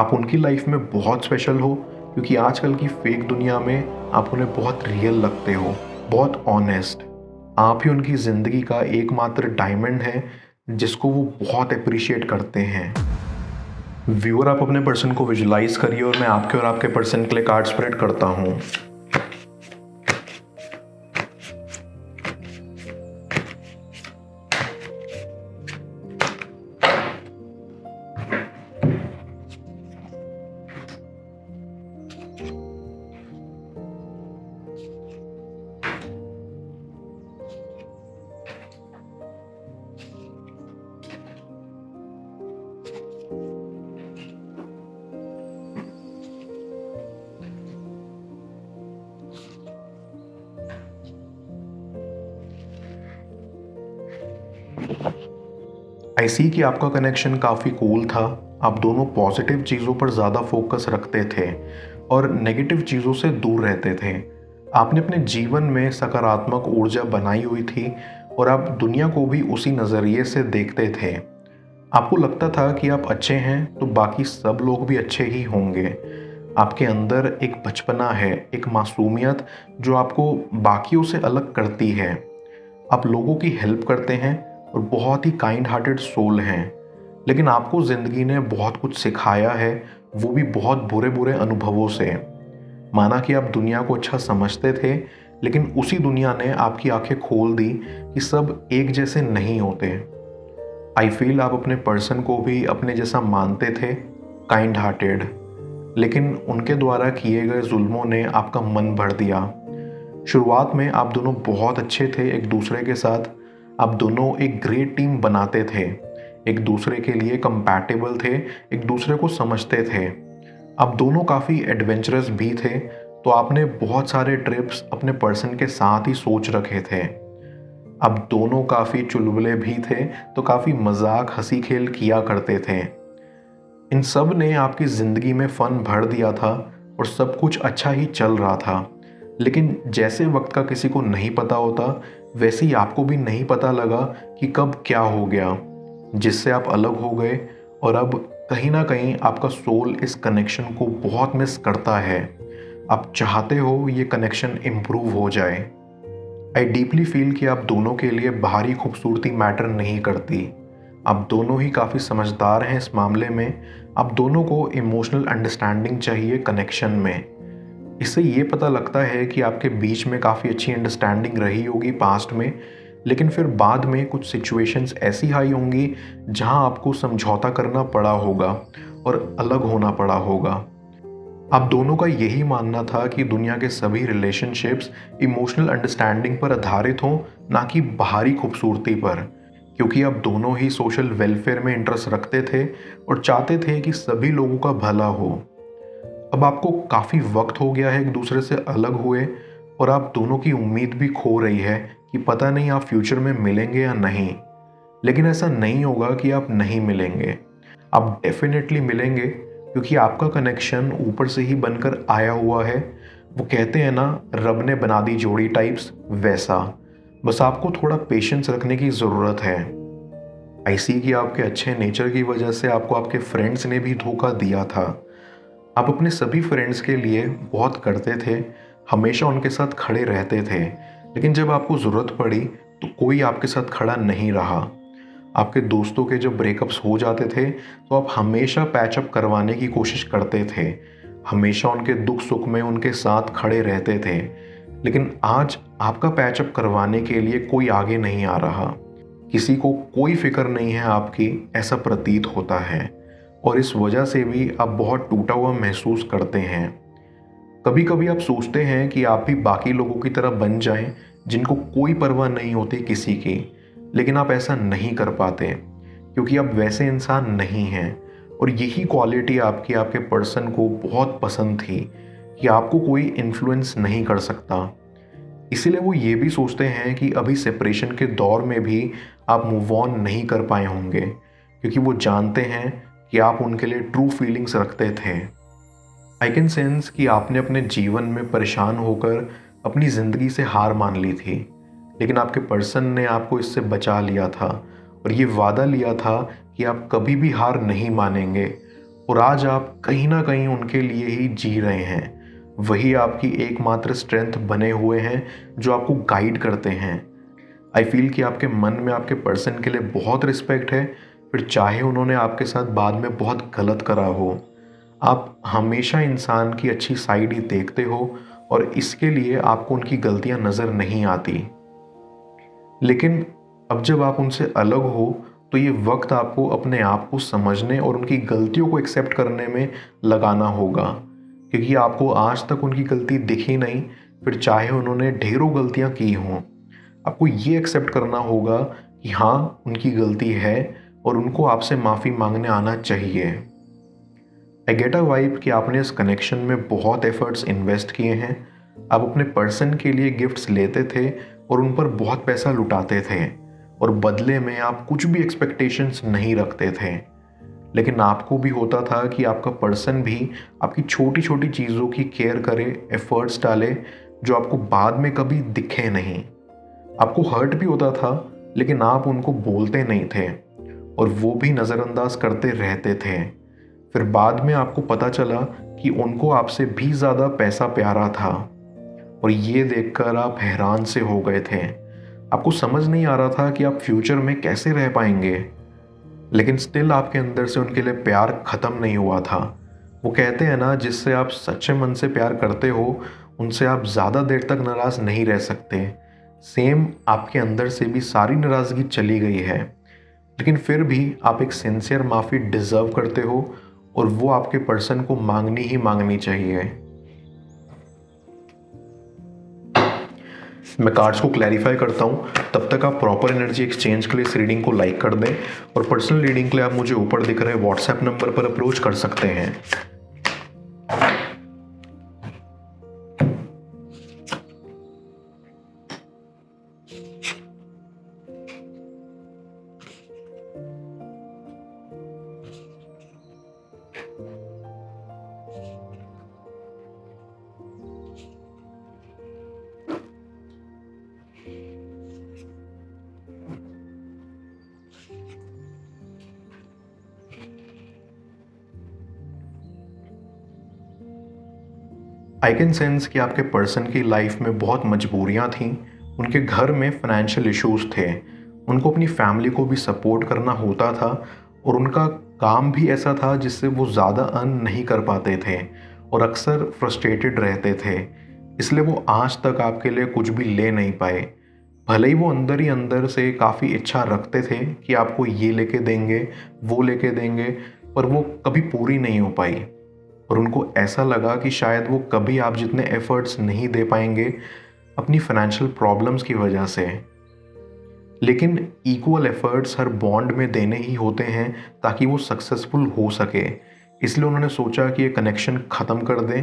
आप उनकी लाइफ में बहुत स्पेशल हो क्योंकि आजकल की फेक दुनिया में आप उन्हें बहुत रियल लगते हो, बहुत ऑनेस्ट। आप ही उनकी ज़िंदगी का एकमात्र डायमंड है जिसको वो बहुत अप्रिशिएट करते हैं। व्यूअर, आप अपने पर्सन को विजुलाइज करिए और मैं आपके और आपके पर्सन के लिए कार्ड स्प्रेड करता हूँ। आई सी कि आपका कनेक्शन काफ़ी कूल था। आप दोनों पॉजिटिव चीज़ों पर ज़्यादा फोकस रखते थे और नेगेटिव चीज़ों से दूर रहते थे। आपने अपने जीवन में सकारात्मक ऊर्जा बनाई हुई थी और आप दुनिया को भी उसी नज़रिए से देखते थे। आपको लगता था कि आप अच्छे हैं तो बाकी सब लोग भी अच्छे ही होंगे। आपके अंदर एक बचपना है, एक मासूमियत जो आपको बाकियों से अलग करती है। आप लोगों की हेल्प करते हैं और बहुत ही काइंड हार्टेड सोल हैं। लेकिन आपको ज़िंदगी ने बहुत कुछ सिखाया है, वो भी बहुत बुरे बुरे अनुभवों से। माना कि आप दुनिया को अच्छा समझते थे, लेकिन उसी दुनिया ने आपकी आंखें खोल दी कि सब एक जैसे नहीं होते। आई फील आप अपने पर्सन को भी अपने जैसा मानते थे, काइंड हार्टेड। लेकिन उनके द्वारा किए गए जुल्मों ने आपका मन भर दिया। शुरुआत में आप दोनों बहुत अच्छे थे एक दूसरे के साथ। आप दोनों एक ग्रेट टीम बनाते थे, एक दूसरे के लिए कंपैटिबल थे, एक दूसरे को समझते थे। आप दोनों काफ़ी एडवेंचरस भी थे, तो आपने बहुत सारे ट्रिप्स अपने पर्सन के साथ ही सोच रखे थे। आप दोनों काफ़ी चुलबुले भी थे, तो काफ़ी मजाक हंसी खेल किया करते थे। इन सब ने आपकी ज़िंदगी में फ़न भर दिया था और सब कुछ अच्छा ही चल रहा था। लेकिन जैसे वक्त का किसी को नहीं पता होता, वैसे ही आपको भी नहीं पता लगा कि कब क्या हो गया, जिससे आप अलग हो गए। और अब कहीं ना कहीं आपका सोल इस कनेक्शन को बहुत मिस करता है। आप चाहते हो ये कनेक्शन इम्प्रूव हो जाए। आई डीपली फील कि आप दोनों के लिए बाहरी खूबसूरती मैटर नहीं करती। आप दोनों ही काफ़ी समझदार हैं इस मामले में। आप दोनों को इमोशनल अंडरस्टैंडिंग चाहिए कनेक्शन में। इससे ये पता लगता है कि आपके बीच में काफ़ी अच्छी अंडरस्टैंडिंग रही होगी पास्ट में, लेकिन फिर बाद में कुछ सिचुएशंस ऐसी आई होंगी जहां आपको समझौता करना पड़ा होगा और अलग होना पड़ा होगा। आप दोनों का यही मानना था कि दुनिया के सभी रिलेशनशिप्स इमोशनल अंडरस्टैंडिंग पर आधारित हों, ना कि बाहरी खूबसूरती पर, क्योंकि आप दोनों ही सोशल वेलफेयर में इंटरेस्ट रखते थे और चाहते थे कि सभी लोगों का भला हो। अब आपको काफ़ी वक्त हो गया है एक दूसरे से अलग हुए और आप दोनों की उम्मीद भी खो रही है कि पता नहीं आप फ्यूचर में मिलेंगे या नहीं। लेकिन ऐसा नहीं होगा कि आप नहीं मिलेंगे, आप डेफिनेटली मिलेंगे, क्योंकि आपका कनेक्शन ऊपर से ही बनकर आया हुआ है। वो कहते हैं ना, रब ने बना दी जोड़ी टाइप्स, वैसा। बस आपको थोड़ा पेशेंस रखने की ज़रूरत है। आई सी कि आपके अच्छे नेचर की वजह से आपको आपके फ्रेंड्स ने भी धोखा दिया था। आप अपने सभी फ्रेंड्स के लिए बहुत करते थे, हमेशा उनके साथ खड़े रहते थे, लेकिन जब आपको ज़रूरत पड़ी तो कोई आपके साथ खड़ा नहीं रहा। आपके दोस्तों के जब ब्रेकअप्स हो जाते थे तो आप हमेशा पैचअप करवाने की कोशिश करते थे, हमेशा उनके दुख सुख में उनके साथ खड़े रहते थे। लेकिन आज आपका पैचअप करवाने के लिए कोई आगे नहीं आ रहा, किसी को कोई फिक्र नहीं है आपकी, ऐसा प्रतीत होता है। और इस वजह से भी आप बहुत टूटा हुआ महसूस करते हैं। कभी कभी आप सोचते हैं कि आप भी बाकी लोगों की तरह बन जाएं, जिनको कोई परवाह नहीं होती किसी की, लेकिन आप ऐसा नहीं कर पाते क्योंकि आप वैसे इंसान नहीं हैं। और यही क्वालिटी आपकी आपके पर्सन को बहुत पसंद थी कि आपको कोई इन्फ्लुएंस नहीं कर सकता। इसीलिए वो ये भी सोचते हैं कि अभी सेपरेशन के दौर में भी आप मूव ऑन नहीं कर पाए होंगे, क्योंकि वो जानते हैं कि आप उनके लिए ट्रू फीलिंग्स रखते थे। आई कैन सेंस कि आपने अपने जीवन में परेशान होकर अपनी ज़िंदगी से हार मान ली थी, लेकिन आपके पर्सन ने आपको इससे बचा लिया था और ये वादा लिया था कि आप कभी भी हार नहीं मानेंगे और आज आप कहीं ना कहीं उनके लिए ही जी रहे हैं। वही आपकी एकमात्र स्ट्रेंथ बने हुए हैं जो आपको गाइड करते हैं। आई फील कि आपके मन में आपके पर्सन के लिए बहुत रिस्पेक्ट है, फिर चाहे उन्होंने आपके साथ बाद में बहुत गलत करा हो। आप हमेशा इंसान की अच्छी साइड ही देखते हो और इसके लिए आपको उनकी गलतियां नज़र नहीं आती। लेकिन अब जब आप उनसे अलग हो तो ये वक्त आपको अपने आप को समझने और उनकी गलतियों को एक्सेप्ट करने में लगाना होगा, क्योंकि आपको आज तक उनकी गलती दिखी नहीं। फिर चाहे उन्होंने ढेरों गलतियां की हों, आपको ये एक्सेप्ट करना होगा कि हाँ, उनकी गलती है और उनको आपसे माफ़ी मांगने आना चाहिए। आई गेट अ वाइब कि आपने इस कनेक्शन में बहुत एफर्ट्स इन्वेस्ट किए हैं। आप अपने पर्सन के लिए गिफ्ट्स लेते थे और उन पर बहुत पैसा लुटाते थे, और बदले में आप कुछ भी एक्सपेक्टेशंस नहीं रखते थे। लेकिन आपको भी होता था कि आपका पर्सन भी आपकी छोटी छोटी चीज़ों की केयर करे, एफर्ट्स डाले, जो आपको बाद में कभी दिखे नहीं। आपको हर्ट भी होता था, लेकिन आप उनको बोलते नहीं थे और वो भी नज़रअंदाज करते रहते थे। फिर बाद में आपको पता चला कि उनको आपसे भी ज़्यादा पैसा प्यारा था, और ये देखकर आप हैरान से हो गए थे। आपको समझ नहीं आ रहा था कि आप फ्यूचर में कैसे रह पाएंगे। लेकिन स्टिल आपके अंदर से उनके लिए प्यार ख़त्म नहीं हुआ था। वो कहते हैं ना, जिससे आप सच्चे मन से प्यार करते हो उनसे आप ज़्यादा देर तक नाराज़ नहीं रह सकते। सेम आपके अंदर से भी सारी नाराज़गी चली गई है, लेकिन फिर भी आप एक सिंसियर माफ़ी डिज़र्व करते हो, और वो आपके पर्सन को मांगनी ही मांगनी चाहिए। मैं कार्ड्स को क्लैरिफाई करता हूँ, तब तक आप प्रॉपर एनर्जी एक्सचेंज के लिए इस रीडिंग को लाइक कर दें, और पर्सनल रीडिंग के लिए आप मुझे ऊपर दिख रहे व्हाट्सएप नंबर पर अप्रोच कर सकते हैं। आई कैन सेंस कि आपके पर्सन की लाइफ में बहुत मजबूरियां थीं। उनके घर में फाइनेंशियल इश्यूज थे, उनको अपनी फैमिली को भी सपोर्ट करना होता था, और उनका काम भी ऐसा था जिससे वो ज़्यादा अर्न नहीं कर पाते थे और अक्सर फ्रस्ट्रेटेड रहते थे। इसलिए वो आज तक आपके लिए कुछ भी ले नहीं पाए। भले ही वो अंदर ही अंदर से काफ़ी इच्छा रखते थे कि आपको ये लेके देंगे, वो लेके देंगे, पर वो कभी पूरी नहीं हो पाई। और उनको ऐसा लगा कि शायद वो कभी आप जितने एफर्ट्स नहीं दे पाएंगे अपनी फाइनेंशियल प्रॉब्लम्स की वजह से। लेकिन इक्वल एफर्ट्स हर बॉन्ड में देने ही होते हैं ताकि वो सक्सेसफुल हो सके। इसलिए उन्होंने सोचा कि ये कनेक्शन ख़त्म कर दें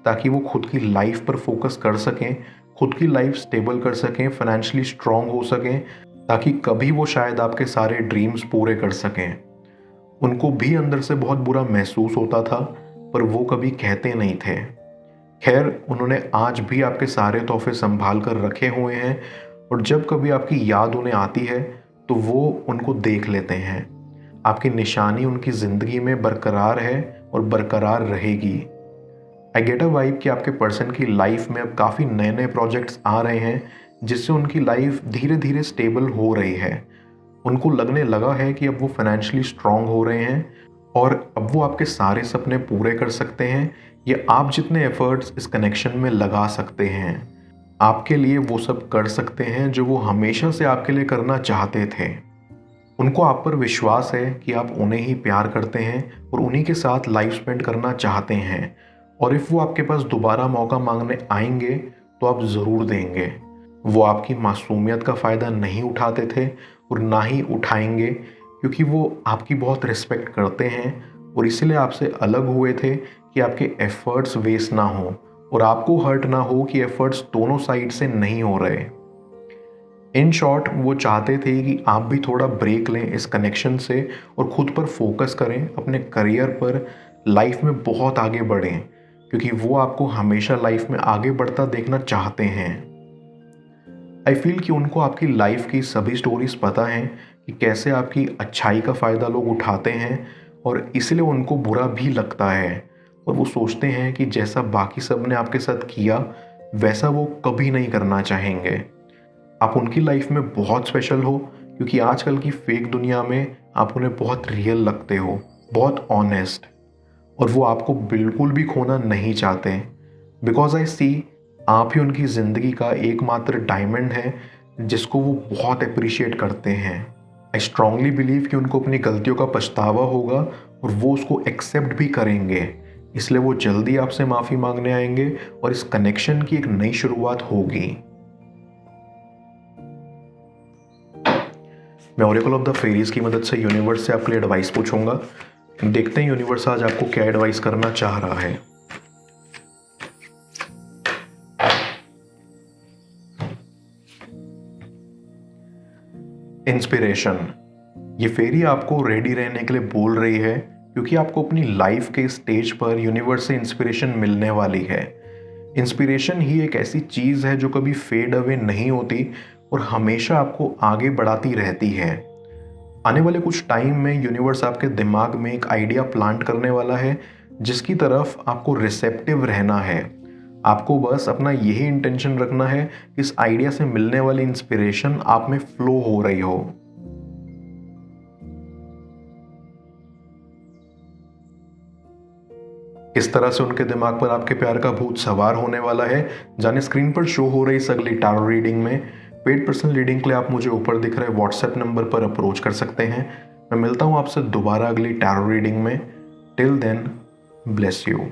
ताकि वो खुद की लाइफ पर फोकस कर सकें, खुद की लाइफ स्टेबल कर सकें, फाइनेंशियली स्ट्रांग हो सकें, ताकि कभी वो शायद आपके सारे ड्रीम्स पूरे कर सकें। उनको भी अंदर से बहुत बुरा महसूस होता था, पर वो कभी कहते नहीं थे। खैर, उन्होंने आज भी आपके सारे तोहफे संभाल कर रखे हुए हैं, और जब कभी आपकी याद उन्हें आती है तो वो उनको देख लेते हैं। आपकी निशानी उनकी ज़िंदगी में बरकरार है और बरकरार रहेगी। आई गेट अ वाइब कि आपके पर्सन की लाइफ में अब काफ़ी नए नए प्रोजेक्ट्स आ रहे हैं, जिससे उनकी लाइफ धीरे धीरे स्टेबल हो रही है। उनको लगने लगा है कि अब वो फाइनेंशियली स्ट्रांग हो रहे हैं, और अब वो आपके सारे सपने पूरे कर सकते हैं, या आप जितने एफर्ट्स इस कनेक्शन में लगा सकते हैं आपके लिए वो सब कर सकते हैं जो वो हमेशा से आपके लिए करना चाहते थे। उनको आप पर विश्वास है कि आप उन्हें ही प्यार करते हैं और उन्हीं के साथ लाइफ स्पेंड करना चाहते हैं, और इफ़ वो आपके पास दोबारा मौका मांगने आएंगे तो आप ज़रूर देंगे। वो आपकी मासूमियत का फ़ायदा नहीं उठाते थे और ना ही उठाएंगे, क्योंकि वो आपकी बहुत रिस्पेक्ट करते हैं, और इसीलिए आपसे अलग हुए थे कि आपके एफर्ट्स वेस्ट ना हो और आपको हर्ट ना हो कि एफर्ट्स दोनों साइड से नहीं हो रहे। इन शॉर्ट, वो चाहते थे कि आप भी थोड़ा ब्रेक लें इस कनेक्शन से और खुद पर फोकस करें, अपने करियर पर, लाइफ में बहुत आगे बढ़ें, क्योंकि वो आपको हमेशा लाइफ में आगे बढ़ता देखना चाहते हैं। आई फील कि उनको आपकी लाइफ की सभी स्टोरीज पता हैं कि कैसे आपकी अच्छाई का फ़ायदा लोग उठाते हैं और इसलिए उनको बुरा भी लगता है और वो सोचते हैं कि जैसा बाकी सब ने आपके साथ किया वैसा वो कभी नहीं करना चाहेंगे। आप उनकी लाइफ में बहुत स्पेशल हो क्योंकि आजकल की फेक दुनिया में आप उन्हें बहुत रियल लगते हो, बहुत ऑनेस्ट, और वो आपको बिल्कुल भी खोना नहीं चाहते। बिकॉज आई सी आप ही उनकी ज़िंदगी का एकमात्र डायमंड है जिसको वो बहुत अप्रिशिएट करते हैं। आई स्ट्रांगली बिलीव कि उनको अपनी गलतियों का पछतावा होगा और वो उसको एक्सेप्ट भी करेंगे, इसलिए वो जल्दी आपसे माफ़ी मांगने आएंगे और इस कनेक्शन की एक नई शुरुआत होगी। मैं ओरेकल ऑफ द फेरीज की मदद से यूनिवर्स से आपके लिए एडवाइस पूछूंगा। देखते हैं यूनिवर्स आज आपको क्या एडवाइस करना चाह रहा है। इंस्पिरेशन। ये फेरी आपको रेडी रहने के लिए बोल रही है क्योंकि आपको अपनी लाइफ के स्टेज पर यूनिवर्स से इंस्पिरेशन मिलने वाली है। इंस्पिरेशन ही एक ऐसी चीज़ है जो कभी फेड अवे नहीं होती और हमेशा आपको आगे बढ़ाती रहती है। आने वाले कुछ टाइम में यूनिवर्स आपके दिमाग में एक आइडिया प्लांट करने वाला है जिसकी तरफ आपको रिसेप्टिव रहना है। आपको बस अपना यही इंटेंशन रखना है कि इस आइडिया से मिलने वाली इंस्पिरेशन आप में फ्लो हो रही हो। इस तरह से उनके दिमाग पर आपके प्यार का भूत सवार होने वाला है। जाने स्क्रीन पर शो हो रही इस अगली टैरो रीडिंग में। पेड पर्सनल रीडिंग के लिए आप मुझे ऊपर दिख रहे व्हाट्सएप नंबर पर अप्रोच कर सकते हैं। मैं मिलता हूं आपसे दोबारा अगली टैरो रीडिंग में। Till then, bless you.